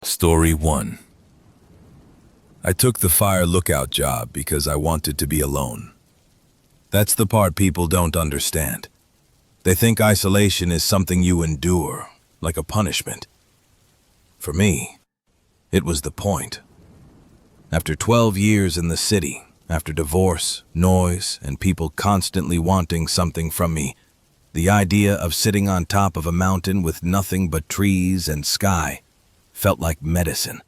Story 1. I took the fire lookout job because I wanted to be alone. That's the part people don't understand. They think isolation is something you endure, like a punishment. For me, it was the point. After 12 years in the city, after divorce, noise, and people constantly wanting something from me, the idea of sitting on top of a mountain with nothing but trees and sky felt like medicine.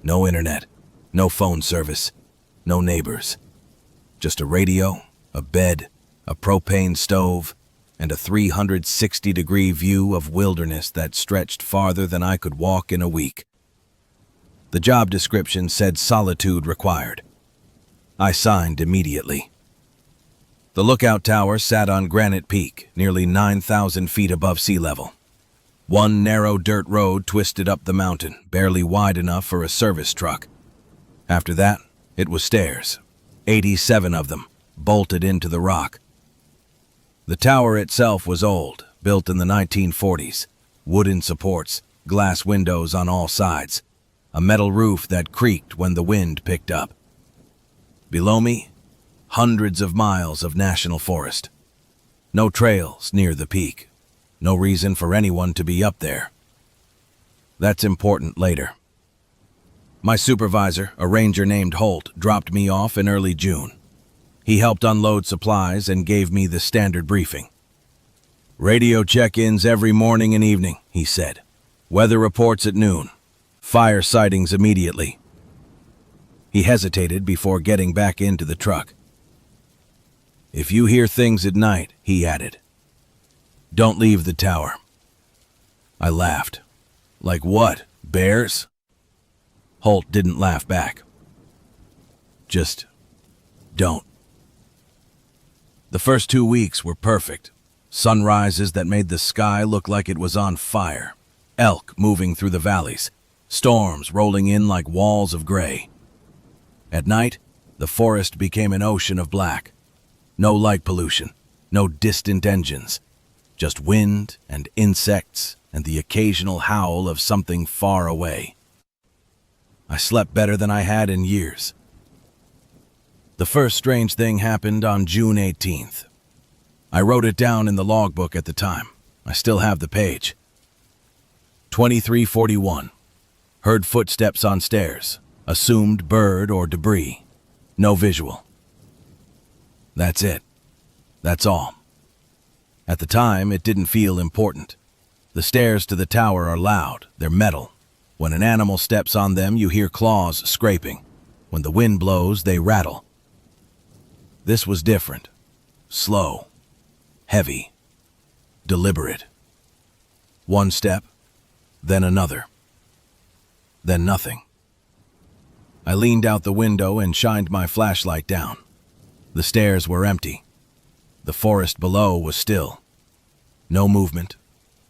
No internet, no phone service, no neighbors. Just a radio, a bed, a propane stove, and a 360-degree view of wilderness that stretched farther than I could walk in a week. The job description said solitude required. I signed immediately. The lookout tower sat on Granite Peak, nearly 9,000 feet above sea level. One narrow dirt road twisted up the mountain, barely wide enough for a service truck. After that, it was stairs, 87 of them, bolted into the rock. The tower itself was old, built in the 1940s. Wooden supports, glass windows on all sides, a metal roof that creaked when the wind picked up. Below me, hundreds of miles of national forest. No trails near the peak. No reason for anyone to be up there. That's important later. My supervisor, a ranger named Holt, dropped me off in early June. He helped unload supplies and gave me the standard briefing. Radio check-ins every morning and evening, he said. Weather reports at noon. Fire sightings immediately. He hesitated before getting back into the truck. If you hear things at night, he added, don't leave the tower. I laughed. Like what? Bears? Holt didn't laugh back. Just don't. The first 2 weeks were perfect. Sunrises that made the sky look like it was on fire. Elk moving through the valleys. Storms rolling in like walls of gray. At night, the forest became an ocean of black. No light pollution. No distant engines. Just wind and insects and the occasional howl of something far away. I slept better than I had in years. The first strange thing happened on June 18th. I wrote it down in the logbook at the time. I still have the page. 23:41. Heard footsteps on stairs. Assumed bird or debris. No visual. That's it. That's all. At the time, it didn't feel important. The stairs to the tower are loud. They're metal. When an animal steps on them, you hear claws scraping. When the wind blows, they rattle. This was different. Slow. Heavy. Deliberate. One step, then another. Then nothing. I leaned out the window and shined my flashlight down. The stairs were empty. The forest below was still. No movement,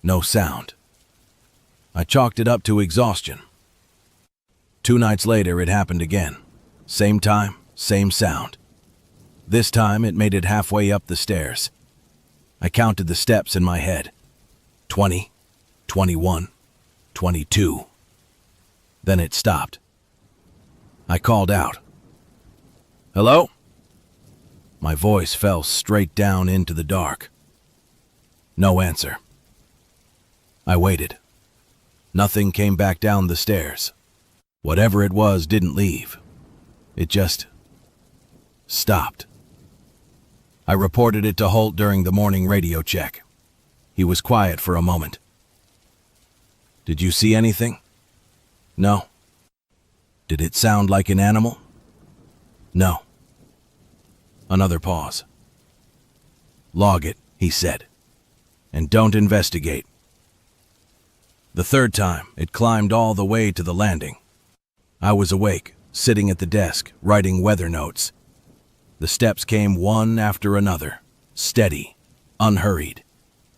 no sound. I chalked it up to exhaustion. 2 nights later, it happened again. Same time, same sound. This time, it made it halfway up the stairs. I counted the steps in my head. 20, 21, 22. Then it stopped. I called out. Hello? My voice fell straight down into the dark. No answer. I waited. Nothing came back down the stairs. Whatever it was didn't leave. It just stopped. I reported it to Holt during the morning radio check. He was quiet for a moment. Did you see anything? No. Did it sound like an animal? No. Another pause. Log it, he said, and don't investigate. The third time, it climbed all the way to the landing. I was awake, sitting at the desk, writing weather notes. The steps came one after another, steady, unhurried.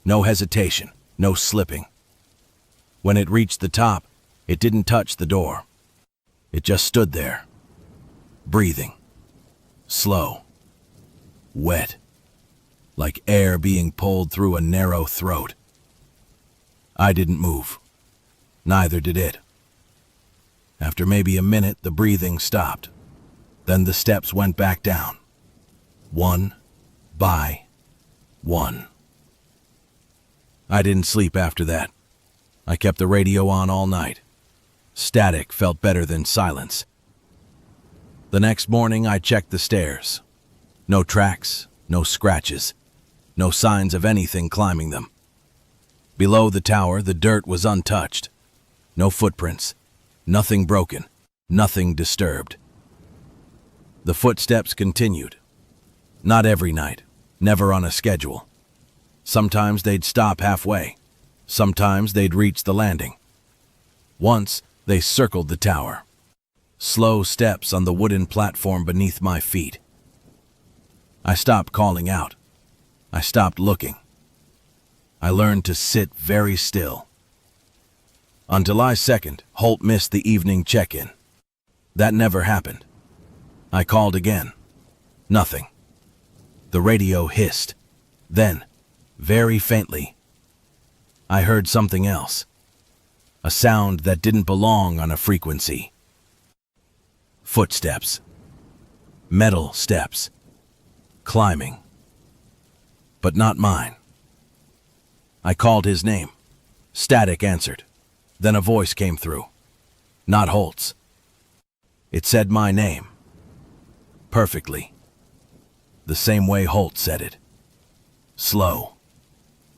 No hesitation, no slipping. When it reached the top, it didn't touch the door. It just stood there, breathing, slow. Wet, like air being pulled through a narrow throat. I didn't move. Neither did it. After maybe a minute, the breathing stopped. Then the steps went back down. One by one. I didn't sleep after that. I kept the radio on all night. Static felt better than silence. The next morning, I checked the stairs. No tracks, no scratches, no signs of anything climbing them. Below the tower, the dirt was untouched. No footprints, nothing broken, nothing disturbed. The footsteps continued. Not every night, never on a schedule. Sometimes they'd stop halfway. Sometimes they'd reach the landing. Once, they circled the tower. Slow steps on the wooden platform beneath my feet. I stopped calling out. I stopped looking. I learned to sit very still. On July 2nd, Holt missed the evening check-in. That never happened. I called again. Nothing. The radio hissed. Then, very faintly, I heard something else. A sound that didn't belong on a frequency. Footsteps. Metal steps. Climbing. But not mine. I called his name. Static answered. Then a voice came through. Not Holt's. It said my name. Perfectly. The same way Holt said it. Slow.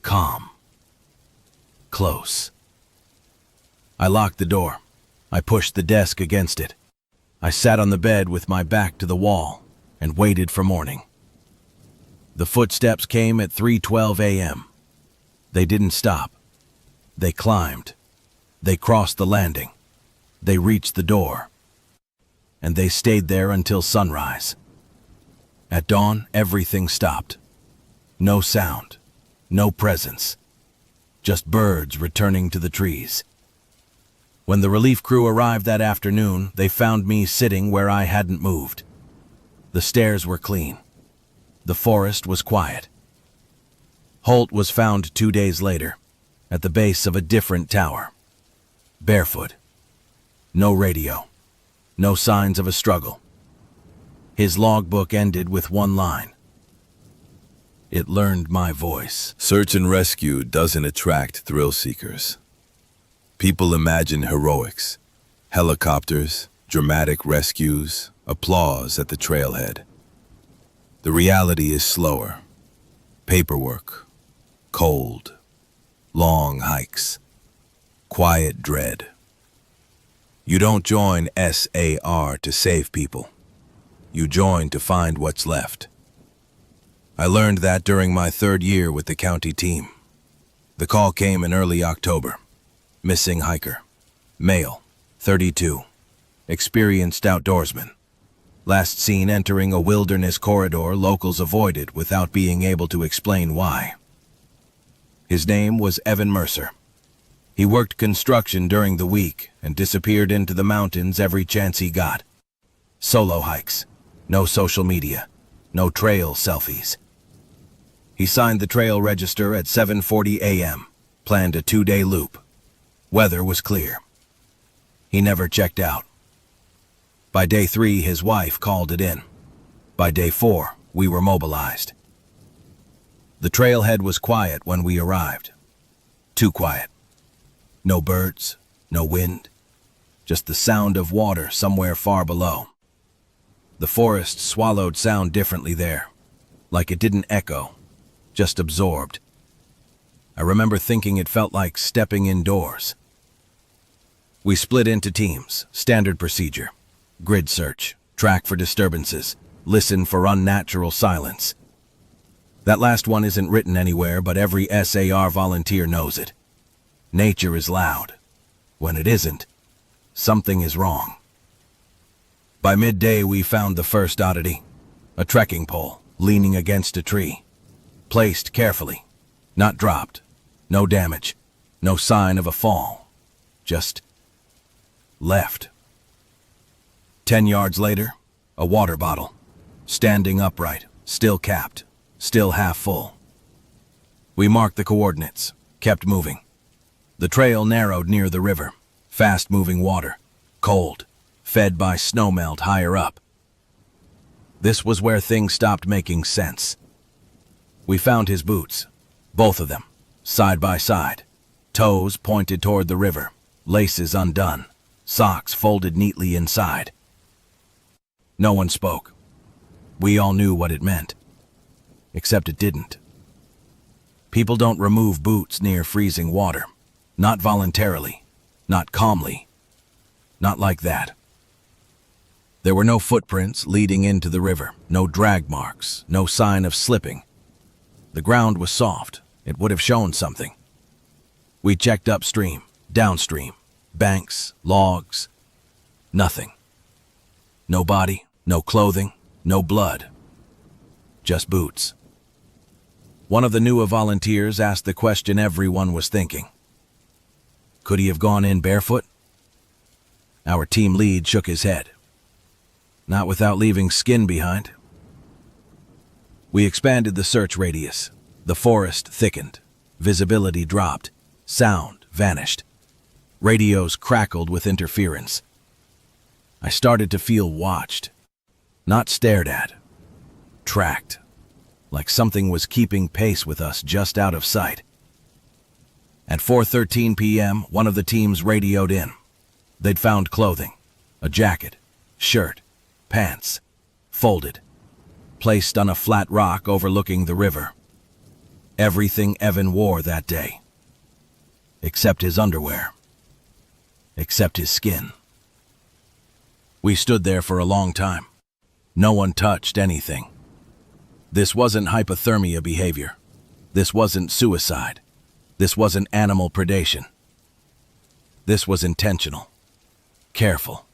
Calm. Close. I locked the door. I pushed the desk against it. I sat on the bed with my back to the wall and waited for morning. The footsteps came at 3:12 a.m. They didn't stop. They climbed. They crossed the landing. They reached the door. And they stayed there until sunrise. At dawn, everything stopped. No sound. No presence. Just birds returning to the trees. When the relief crew arrived that afternoon, they found me sitting where I hadn't moved. The stairs were clean. The forest was quiet. Holt was found 2 days later, at the base of a different tower. Barefoot. No radio. No signs of a struggle. His logbook ended with one line. It learned my voice. Search and rescue doesn't attract thrill seekers. People imagine heroics, helicopters, dramatic rescues, applause at the trailhead. The reality is slower. Paperwork, cold, long hikes, quiet dread. You don't join SAR to save people. You join to find what's left. I learned that during my 3rd year with the county team. The call came in early October. Missing hiker. Male, 32. Experienced outdoorsman. Last seen entering a wilderness corridor locals avoided without being able to explain why. His name was Evan Mercer. He worked construction during the week and disappeared into the mountains every chance he got. Solo hikes. No social media. No trail selfies. He signed the trail register at 7:40 a.m., planned a 2-day loop. Weather was clear. He never checked out. By day 3, his wife called it in. By day 4, we were mobilized. The trailhead was quiet when we arrived. Too quiet. No birds, no wind, just the sound of water somewhere far below. The forest swallowed sound differently there, like it didn't echo, just absorbed. I remember thinking it felt like stepping indoors. We split into teams, standard procedure, grid search, track for disturbances, listen for unnatural silence. That last one isn't written anywhere, but every SAR volunteer knows it. Nature is loud. When it isn't, something is wrong. By midday, we found the first oddity, a trekking pole leaning against a tree, placed carefully, not dropped, no damage, no sign of a fall, just left. 10 yards later, a water bottle, standing upright, still capped, still half full. We marked the coordinates, kept moving. The trail narrowed near the river, fast-moving water, cold, fed by snowmelt higher up. This was where things stopped making sense. We found his boots, both of them, side by side, toes pointed toward the river, laces undone, socks folded neatly inside. No one spoke. We all knew what it meant, except it didn't. People don't remove boots near freezing water, not voluntarily, not calmly, not like that. There were no footprints leading into the river, no drag marks, no sign of slipping. The ground was soft. It would have shown something. We checked upstream, downstream, banks, logs. Nothing. No body, no clothing, no blood. Just boots. One of the newer volunteers asked the question everyone was thinking. Could he have gone in barefoot? Our team lead shook his head. Not without leaving skin behind. We expanded the search radius. The forest thickened. Visibility dropped. Sound vanished. Radios crackled with interference. I started to feel watched. Not stared at. Tracked. Like something was keeping pace with us just out of sight. At 4:13 p.m., one of the teams radioed in. They'd found clothing. A jacket, shirt, pants, folded, placed on a flat rock overlooking the river. Everything Evan wore that day. Except his underwear. Except his skin. We stood there for a long time. No one touched anything. This wasn't hypothermia behavior. This wasn't suicide. This wasn't animal predation. This was intentional. Careful.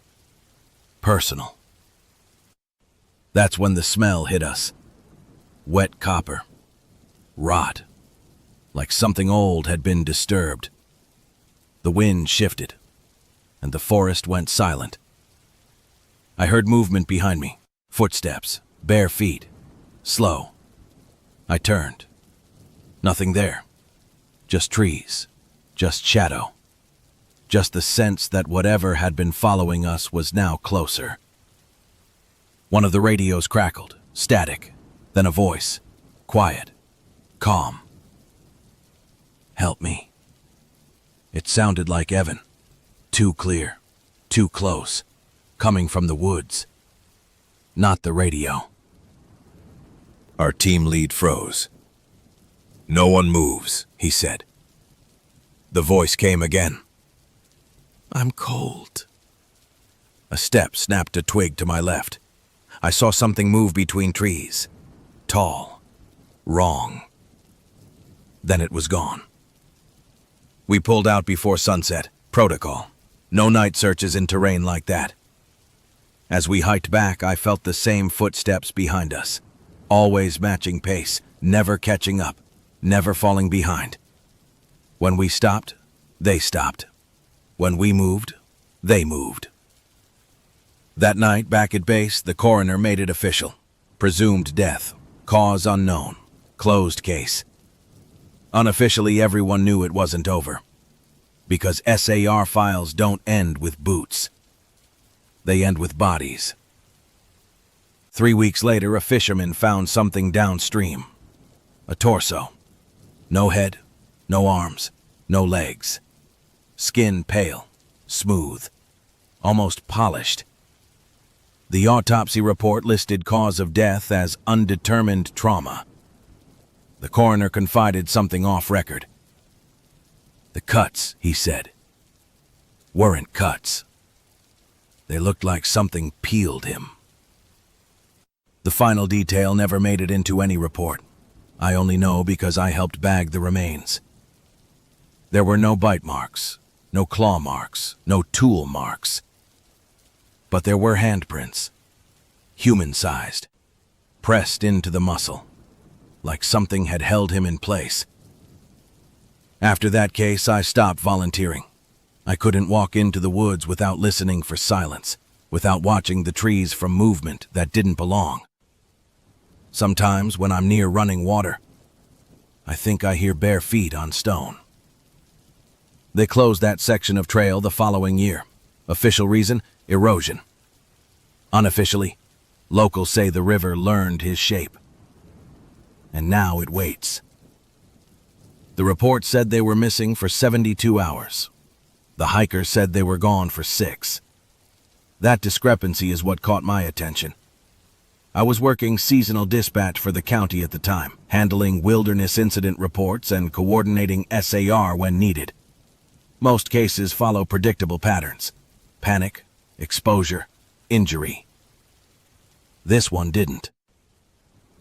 Personal. That's when the smell hit us. Wet copper. Rot. Like something old had been disturbed. The wind shifted, and the forest went silent. I heard movement behind me. Footsteps. Bare feet. Slow. I turned. Nothing there. Just trees. Just shadow. Just the sense that whatever had been following us was now closer. One of the radios crackled, static, then a voice, quiet, calm. Help me. It sounded like Evan. Too clear, too close, coming from the woods. Not the radio. Our team lead froze. No one moves, he said. The voice came again. I'm cold. A step snapped a twig to my left. I saw something move between trees. Tall. Wrong. Then it was gone. We pulled out before sunset. Protocol. No night searches in terrain like that. As we hiked back, I felt the same footsteps behind us. Always matching pace, never catching up, never falling behind. When we stopped, they stopped. When we moved, they moved. That night, back at base, the coroner made it official. Presumed death. Cause unknown. Closed case. Unofficially, everyone knew it wasn't over. Because SAR files don't end with boots. They end with bodies. 3 weeks later, a fisherman found something downstream. A torso. No head, no arms, no legs. Skin pale, smooth, almost polished. The autopsy report listed cause of death as undetermined trauma. The coroner confided something off record. The cuts, he said, weren't cuts. They looked like something peeled him. The final detail never made it into any report. I only know because I helped bag the remains. There were no bite marks, no claw marks, no tool marks. But there were handprints, human-sized, pressed into the muscle, like something had held him in place. After that case, I stopped volunteering. I couldn't walk into the woods without listening for silence, without watching the trees from movement that didn't belong. Sometimes, when I'm near running water, I think I hear bare feet on stone. They closed that section of trail the following year. Official reason? Erosion. Unofficially, locals say the river learned his shape. And now it waits. The report said they were missing for 72 hours. The hikers said they were gone for 6. That discrepancy is what caught my attention. I was working seasonal dispatch for the county at the time, handling wilderness incident reports and coordinating SAR when needed. Most cases follow predictable patterns: panic, exposure, injury. This one didn't.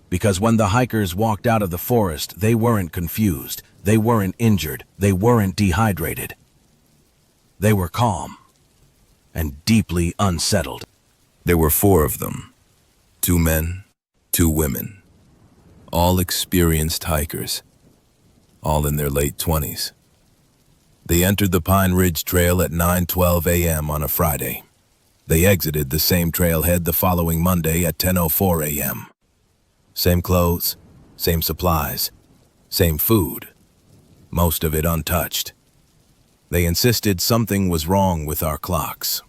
Because when the hikers walked out of the forest, they weren't confused, they weren't injured, they weren't dehydrated. They were calm and deeply unsettled. There were 4 of them. 2 men, 2 women. All experienced hikers. All in their late 20s. They entered the Pine Ridge Trail at 9:12 a.m. on a Friday. They exited the same trailhead the following Monday at 10:04 a.m. Same clothes, same supplies, same food. Most of it untouched. They insisted something was wrong with our clocks.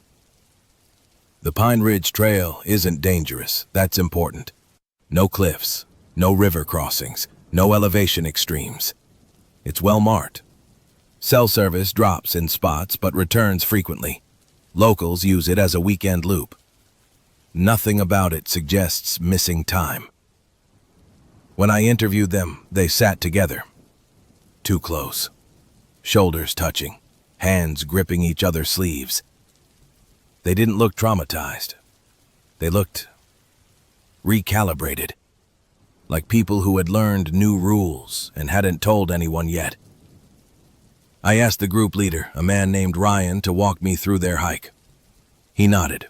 The Pine Ridge Trail isn't dangerous, that's important. No cliffs, no river crossings, no elevation extremes. It's well marked. Cell service drops in spots but returns frequently. Locals use it as a weekend loop. Nothing about it suggests missing time. When I interviewed them, they sat together. Too close. Shoulders touching, hands gripping each other's sleeves. They didn't look traumatized. They looked recalibrated, like people who had learned new rules and hadn't told anyone yet. I asked the group leader, a man named Ryan, to walk me through their hike. He nodded.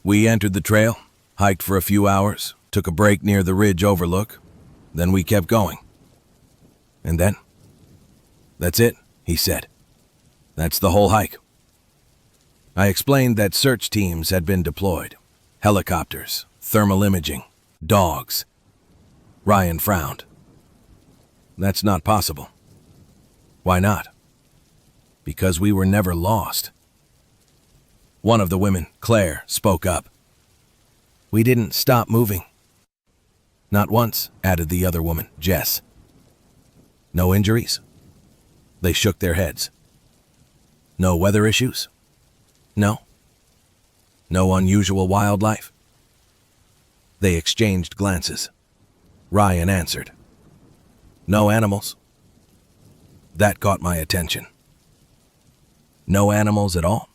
We entered the trail, hiked for a few hours, took a break near the ridge overlook, then we kept going. And then? That's it, he said. That's the whole hike. I explained that search teams had been deployed. Helicopters, thermal imaging, dogs. Ryan frowned. That's not possible. Why not? Because we were never lost. One of the women, Claire, spoke up. We didn't stop moving. Not once, added the other woman, Jess. No injuries? They shook their heads. No weather issues? No. No unusual wildlife? They exchanged glances. Ryan answered. No animals. That caught my attention. No animals at all?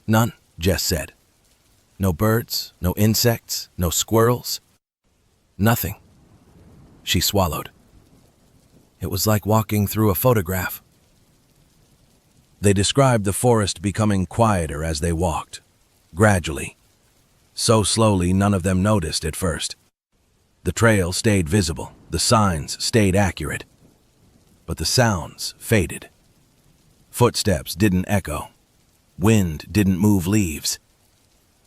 None, Jess said. No birds, no insects, no squirrels. Nothing. She swallowed. It was like walking through a photograph. They described the forest becoming quieter as they walked, gradually. So slowly none of them noticed at first. The trail stayed visible, the signs stayed accurate. But the sounds faded. Footsteps didn't echo. Wind didn't move leaves.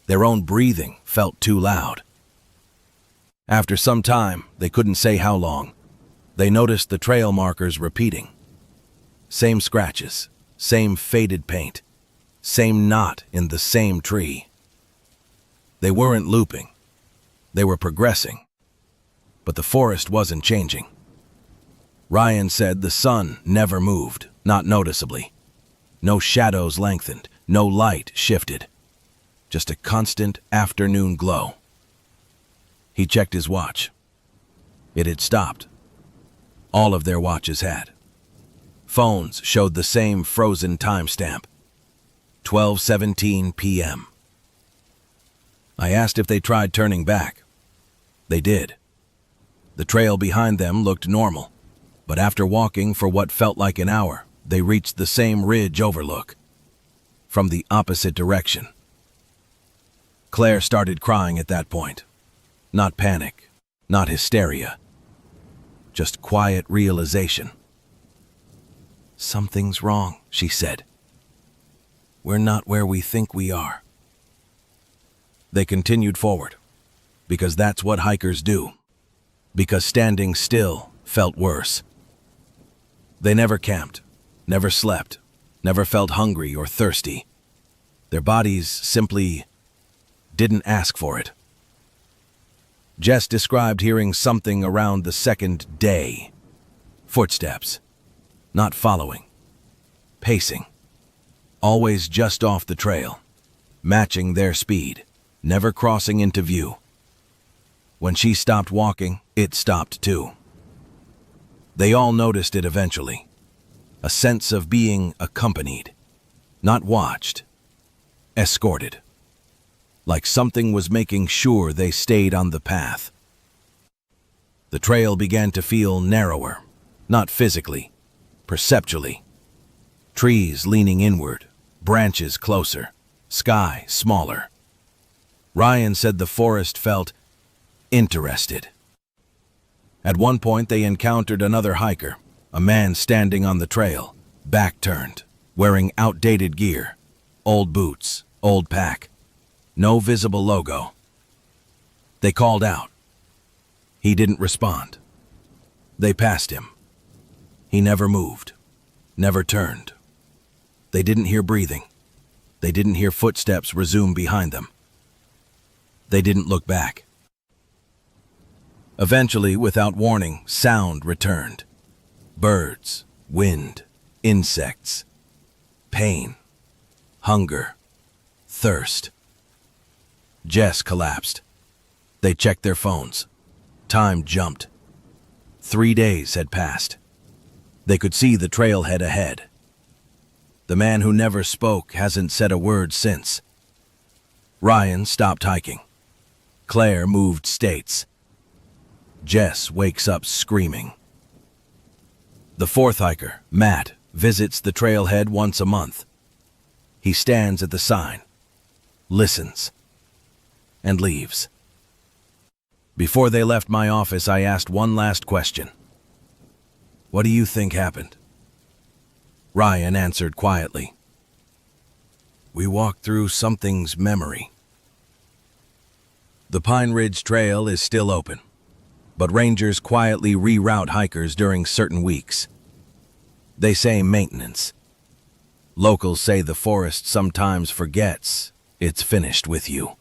Their own breathing felt too loud. After some time, they couldn't say how long, they noticed the trail markers repeating. Same scratches, same faded paint, same knot in the same tree. They weren't looping. They were progressing. But the forest wasn't changing. Ryan said the sun never moved, not noticeably. No shadows lengthened, no light shifted. Just a constant afternoon glow. He checked his watch. It had stopped. All of their watches had. Phones showed the same frozen timestamp. 12:17 p.m. I asked if they tried turning back. They did. The trail behind them looked normal, but after walking for what felt like an hour, they reached the same ridge overlook, from the opposite direction. Claire started crying at that point. Not panic, not hysteria, just quiet realization. Something's wrong, she said. We're not where we think we are. They continued forward, because that's what hikers do, because standing still felt worse. They never camped, never slept, never felt hungry or thirsty. Their bodies simply didn't ask for it. Jess described hearing something around the second day. Footsteps. Not following. Pacing. Always just off the trail. Matching their speed. Never crossing into view. When she stopped walking, it stopped too. They all noticed it eventually. A sense of being accompanied. Not watched. Escorted. Like something was making sure they stayed on the path. The trail began to feel narrower. Not physically. Perceptually. Trees leaning inward. Branches closer. Sky smaller. Ryan said the forest felt interested. At one point they encountered another hiker, a man standing on the trail, back turned, wearing outdated gear, old boots, old pack, no visible logo. They called out. He didn't respond. They passed him. He never moved, never turned. They didn't hear breathing. They didn't hear footsteps resume behind them. They didn't look back. Eventually, without warning, sound returned. Birds, wind, insects, pain, hunger, thirst. Jess collapsed. They checked their phones. Time jumped. 3 days had passed. They could see the trailhead ahead. The man who never spoke hasn't said a word since. Ryan stopped hiking. Claire moved states. Jess wakes up screaming. The fourth hiker, Matt, visits the trailhead once a month. He stands at the sign, listens, and leaves. Before they left my office, I asked one last question. What do you think happened? Ryan answered quietly. We walked through something's memory. The Pine Ridge Trail is still open, but rangers quietly reroute hikers during certain weeks. They say maintenance. Locals say the forest sometimes forgets it's finished with you.